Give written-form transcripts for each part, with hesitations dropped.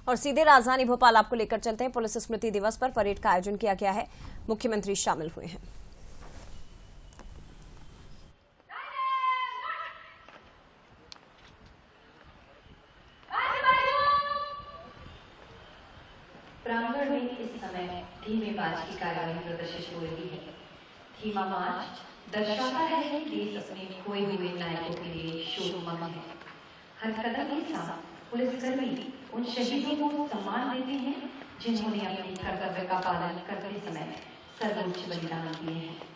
और सीधे राजधानी भोपाल आपको लेकर चलते हैं। पुलिस स्मृति दिवस पर परेड का आयोजन किया गया है, मुख्यमंत्री शामिल हुए हैं। प्रांगण में इस समय धीमे मार्च की कार्यवाही प्रदर्शित हो रही है। धीमा मार्च दर्शाता है कि देश अपने खोए हुए नायकों के लिए शोकमग्न है। हर कदम के साथ पुलिसकर्मी उन शहीदों को सम्मान देते हैं जिन्होंने अपने कर्तव्य का पालन करते समय सर्वोच्च बलिदान दिए हैं।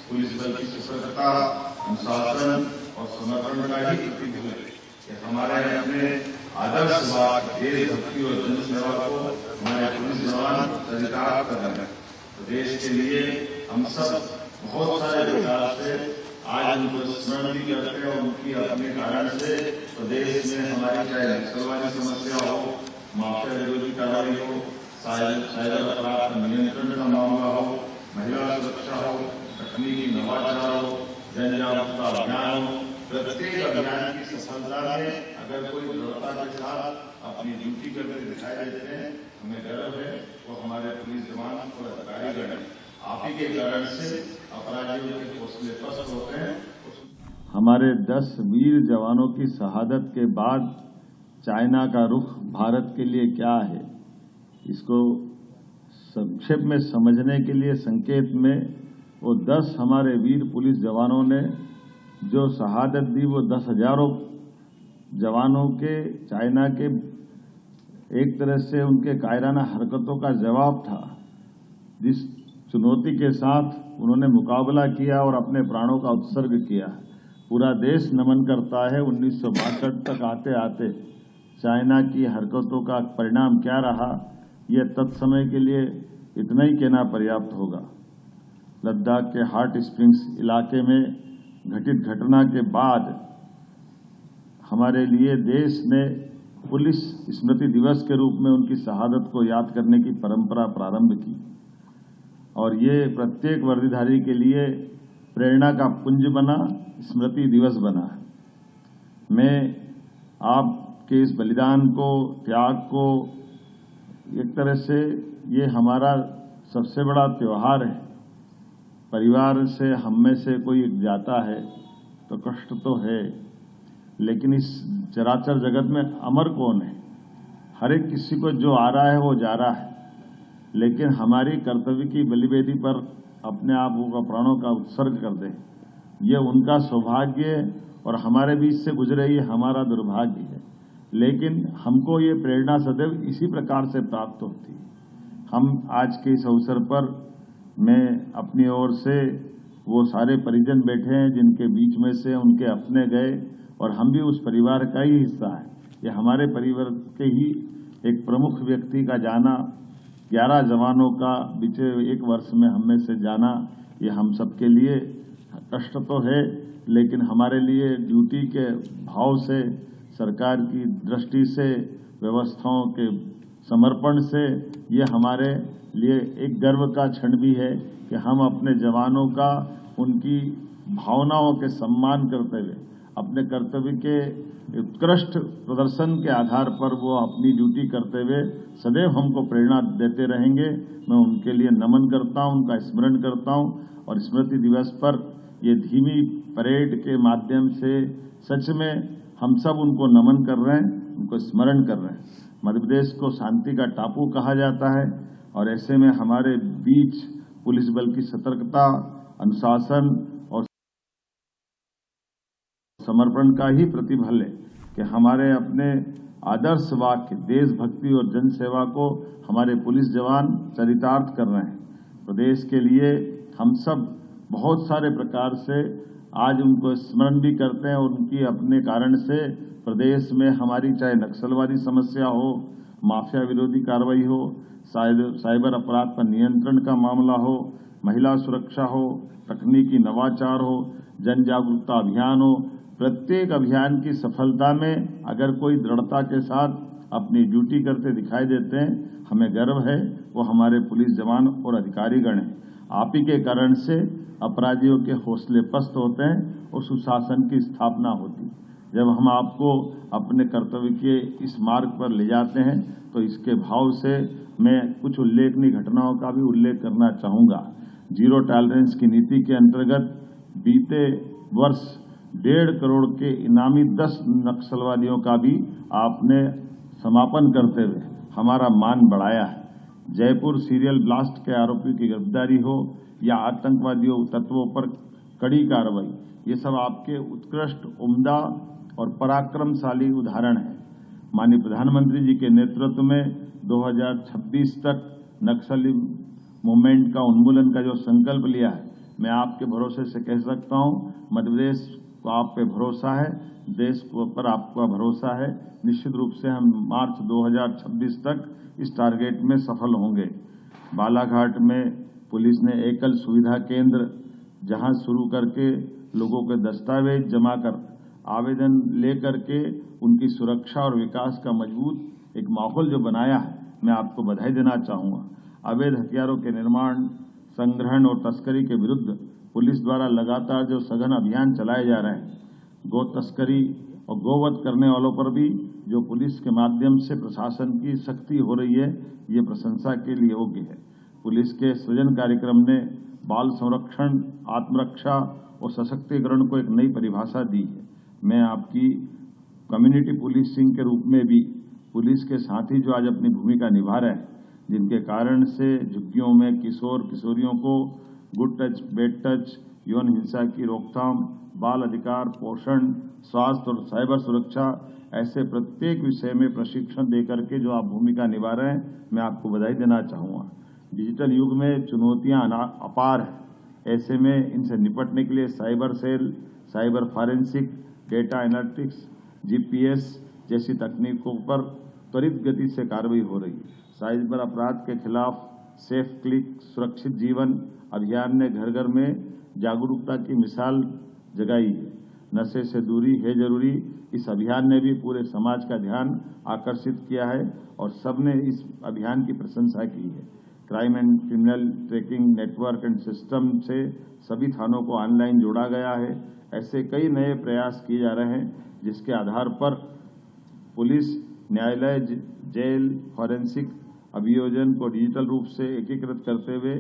पुलिस बल की सतर्कता, अनुशासन और समर्पण का ही प्रतीक है कि हमारे अपने आदर्शवाद, देशभक्ति और जनसेवा को हमारे पुलिस जवान चरितार्थ कर रहे हैं। तो देश के लिए हम सब बहुत सारे विकास से आज उनको स्मरण भी करते हैं और उनकी अपने कारण से प्रदेश में हमारी चाहे नक्सलवादी समस्या हो, माफिया विरोधी कार्रवाई हो, साइबर अपराध नियंत्रण का मामला हो, महिला सुरक्षा हो, तकनीकी नवाचार हो, जन जागरूकता अभियान हो, प्रत्येक अभियान की सफलता में अगर कोई दृढ़ता के साथ अपनी ड्यूटी करके दिखाई देते हैं, हमें गर्व है। वो हमारे पुलिस जवान और अधिकारीगण आप ही के कारण से अपराधियों के हौसले पस्त होते हैं। हमारे 10 वीर जवानों की शहादत के बाद चाइना का रुख भारत के लिए क्या है, इसको संक्षेप में समझने के लिए संकेत में वो 10 हमारे वीर पुलिस जवानों ने जो शहादत दी, वो 10 हजारों जवानों के चाइना के एक तरह से उनके कायराना हरकतों का जवाब था। जिस चुनौती के साथ उन्होंने मुकाबला किया और अपने प्राणों का उत्सर्ग किया, पूरा देश नमन करता है। 1962 तक आते आते चाइना की हरकतों का परिणाम क्या रहा, यह तत्समय के लिए इतना ही कहना पर्याप्त होगा। लद्दाख के हॉट स्प्रिंग्स इलाके में घटित घटना के बाद हमारे लिए देश ने पुलिस स्मृति दिवस के रूप में उनकी शहादत को याद करने की परंपरा प्रारंभ की और ये प्रत्येक वर्दीधारी के लिए प्रेरणा का पुंज बना, स्मृति दिवस बना। मैं आपके इस बलिदान को, त्याग को, एक तरह से ये हमारा सबसे बड़ा त्योहार है। परिवार से हम में से कोई जाता है तो कष्ट तो है, लेकिन इस चराचर जगत में अमर कौन है? हर एक किसी को जो आ रहा है वो जा रहा है, लेकिन हमारी कर्तव्य की बलिवेदी पर अपने आप का प्राणों का उत्सर्ग कर दे, ये उनका सौभाग्य और हमारे बीच से गुजरे ये हमारा दुर्भाग्य है। लेकिन हमको ये प्रेरणा सदैव इसी प्रकार से प्राप्त होती है। हम आज के इस अवसर पर मैं अपनी ओर से वो सारे परिजन बैठे हैं जिनके बीच में से उनके अपने गए और हम भी उस परिवार का ही हिस्सा है। ये हमारे परिवार के ही एक प्रमुख व्यक्ति का जाना, 11 जवानों का बीते 1 वर्ष में हम में से जाना, ये हम सबके लिए कष्ट तो है, लेकिन हमारे लिए ड्यूटी के भाव से, सरकार की दृष्टि से, व्यवस्थाओं के समर्पण से ये हमारे लिए एक गर्व का क्षण भी है कि हम अपने जवानों का, उनकी भावनाओं के सम्मान करते हुए अपने कर्तव्य के उत्कृष्ट प्रदर्शन के आधार पर वो अपनी ड्यूटी करते हुए सदैव हमको प्रेरणा देते रहेंगे। मैं उनके लिए नमन करता हूं, उनका स्मरण करता हूं और स्मृति दिवस पर ये धीमी परेड के माध्यम से सच में हम सब उनको नमन कर रहे हैं, उनको स्मरण कर रहे हैं। मध्य प्रदेश को शांति का टापू कहा जाता है और ऐसे में हमारे बीच पुलिस बल की सतर्कता, अनुशासन और समर्पण का ही प्रतिफल है कि हमारे अपने आदर्श वाक्य देशभक्ति और जनसेवा को हमारे पुलिस जवान चरितार्थ कर रहे हैं। प्रदेश के लिए हम सब बहुत सारे प्रकार से आज उनको स्मरण भी करते हैं और उनकी अपने कारण से प्रदेश में हमारी चाहे नक्सलवादी समस्या हो, माफिया विरोधी कार्रवाई हो, साइबर अपराध पर नियंत्रण का मामला हो, महिला सुरक्षा हो, तकनीकी नवाचार हो, जन जागरूकता अभियान हो, प्रत्येक अभियान की सफलता में अगर कोई दृढ़ता के साथ अपनी ड्यूटी करते दिखाई देते हैं, हमें गर्व है। वो हमारे पुलिस जवान और अधिकारीगण हैं। आप ही के कारण से अपराधियों के हौसले पस्त होते हैं और सुशासन की स्थापना होती है। जब हम आपको अपने कर्तव्य के इस मार्ग पर ले जाते हैं तो इसके भाव से मैं कुछ उल्लेखनीय घटनाओं का भी उल्लेख करना चाहूंगा। जीरो टॉलरेंस की नीति के अंतर्गत बीते वर्ष 1.5 करोड़ के इनामी 10 नक्सलवादियों का भी आपने समापन करते हुए हमारा मान बढ़ाया है। जयपुर सीरियल ब्लास्ट के आरोपी की गिरफ्तारी हो या आतंकवादियों तत्वों पर कड़ी कार्रवाई, ये सब आपके उत्कृष्ट, उम्दा और पराक्रमशाली उदाहरण है। माननीय प्रधानमंत्री जी के नेतृत्व में 2026 तक नक्सली मूवमेंट का उन्मूलन का जो संकल्प लिया है, मैं आपके भरोसे से कह सकता हूं, मध्य प्रदेश को आप पे भरोसा है, देश पर आपका भरोसा है। निश्चित रूप से हम मार्च 2026 तक इस टारगेट में सफल होंगे। बालाघाट में पुलिस ने एकल सुविधा केंद्र जहां शुरू करके लोगों के दस्तावेज जमा कर आवेदन लेकर के उनकी सुरक्षा और विकास का मजबूत एक माहौल जो बनाया है, मैं आपको बधाई देना चाहूंगा। अवैध हथियारों के निर्माण, संग्रहण और तस्करी के विरुद्ध पुलिस द्वारा लगातार जो सघन अभियान चलाए जा रहे हैं, गो तस्करी और गोवध करने वालों पर भी जो पुलिस के माध्यम से प्रशासन की सख्ती हो रही है, ये प्रशंसा के लिए योग्य है। पुलिस के सृजन कार्यक्रम ने बाल संरक्षण, आत्मरक्षा और सशक्तिकरण को एक नई परिभाषा दी है। मैं आपकी कम्युनिटी पुलिसिंग के रूप में भी पुलिस के साथी जो आज अपनी भूमिका निभा रहे हैं, जिनके कारण से झुग्गियों में किशोर किशोरियों को गुड टच, बैड टच, यौन हिंसा की रोकथाम, बाल अधिकार, पोषण, स्वास्थ्य और साइबर सुरक्षा, ऐसे प्रत्येक विषय में प्रशिक्षण देकर के जो आप भूमिका निभा रहे हैं, मैं आपको बधाई देना चाहूंगा। डिजिटल युग में चुनौतियां अपार है। ऐसे में इनसे निपटने के लिए cyber cell, cyber forensic, data analytics, GPS जैसी तकनीकों पर त्वरित गति से कार्रवाई हो रही है। साइबर अपराध के खिलाफ सेफ क्लिक सुरक्षित जीवन अभियान ने घर घर में जागरूकता की मिसाल जगाई है। नशे से दूरी है जरूरी, इस अभियान ने भी पूरे समाज का ध्यान आकर्षित किया है और सबने इस अभियान की प्रशंसा की है। Crime and criminal tracking network and system से सभी थानों को ऑनलाइन जोड़ा गया है। ऐसे कई नए प्रयास किए जा रहे हैं जिसके आधार पर पुलिस, न्यायालय, जेल, फॉरेंसिक अभियोजन को डिजिटल रूप से एकीकृत करते हुए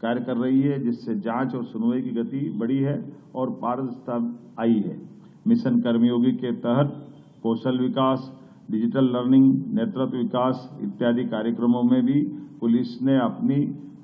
कार्य कर रही है, जिससे जांच और सुनवाई की गति बढ़ी है और पारदर्शिता आई है। मिशन कर्मयोगी के तहत कौशल विकास, डिजिटल लर्निंग, नेतृत्व विकास इत्यादि कार्यक्रमों में भी पुलिस ने अपनी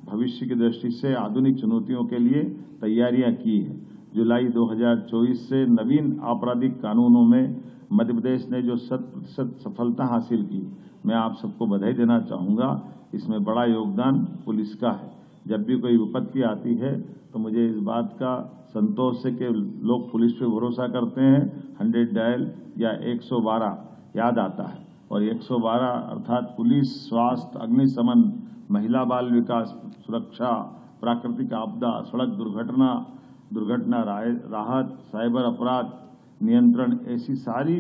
भविष्य की दृष्टि से आधुनिक चुनौतियों के लिए तैयारियां की है। जुलाई 2024 से नवीन आपराधिक कानूनों में मध्य प्रदेश ने जो 100% सफलता हासिल की, मैं आप सबको बधाई देना चाहूंगा। इसमें बड़ा योगदान पुलिस का है। जब भी कोई विपत्ति आती है तो मुझे इस बात का संतोष है कि लोग पुलिस पे भरोसा करते हैं। 100 डायल या 112 याद आता है और 112 अर्थात पुलिस, स्वास्थ्य, अग्निशमन, महिला बाल विकास, सुरक्षा, प्राकृतिक आपदा, सड़क दुर्घटना राहत, साइबर अपराध नियंत्रण, ऐसी सारी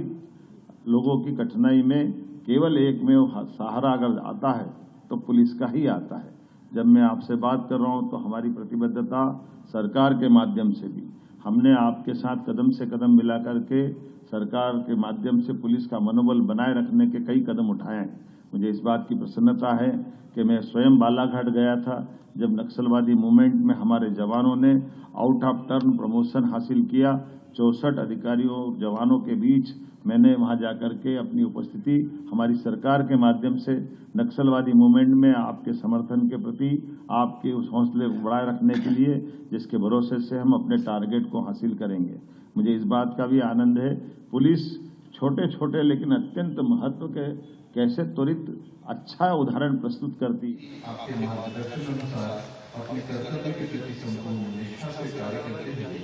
लोगों की कठिनाई में केवल एक में सहारा अगर आता है तो पुलिस का ही आता है। जब मैं आपसे बात कर रहा हूं तो हमारी प्रतिबद्धता सरकार के माध्यम से भी हमने आपके साथ कदम से कदम मिला करके सरकार के माध्यम से पुलिस का मनोबल बनाए रखने के कई कदम उठाए हैं। मुझे इस बात की प्रसन्नता है कि मैं स्वयं बालाघाट गया था जब नक्सलवादी मूवमेंट में हमारे जवानों ने आउट ऑफ टर्न प्रमोशन हासिल किया। 64 अधिकारियों जवानों के बीच मैंने वहां जाकर के अपनी उपस्थिति हमारी सरकार के माध्यम से नक्सलवादी मूवमेंट में आपके समर्थन के प्रति आपके उस हौसले को बढ़ाए रखने के लिए जिसके भरोसे से हम अपने टारगेट को हासिल करेंगे। मुझे इस बात का भी आनंद है पुलिस छोटे छोटे लेकिन अत्यंत महत्व के कैसे त्वरित अच्छा उदाहरण प्रस्तुत करती। आपके मार्गदर्शन अनुसार अपने कर्तव्य के प्रति संपूर्ण निष्ठा से कार्य करते हुए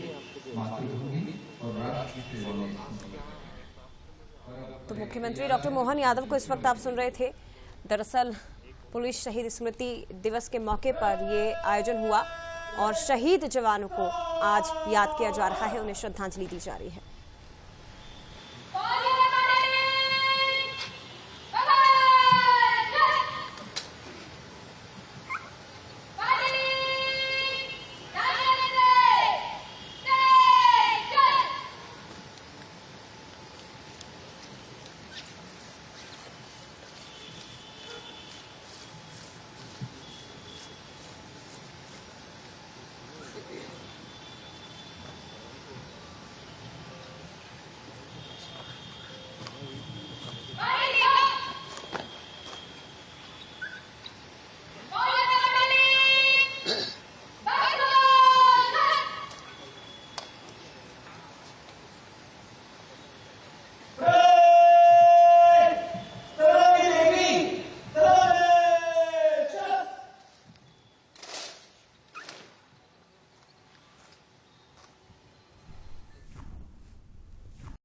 मातृभूमि और राष्ट्र की सेवा में। तो मुख्यमंत्री डॉक्टर मोहन यादव को इस वक्त आप सुन रहे थे। दरअसल पुलिस शहीद स्मृति दिवस के मौके पर ये आयोजन हुआ और शहीद जवानों को आज याद किया जा रहा है, उन्हें श्रद्धांजलि दी जा रही है।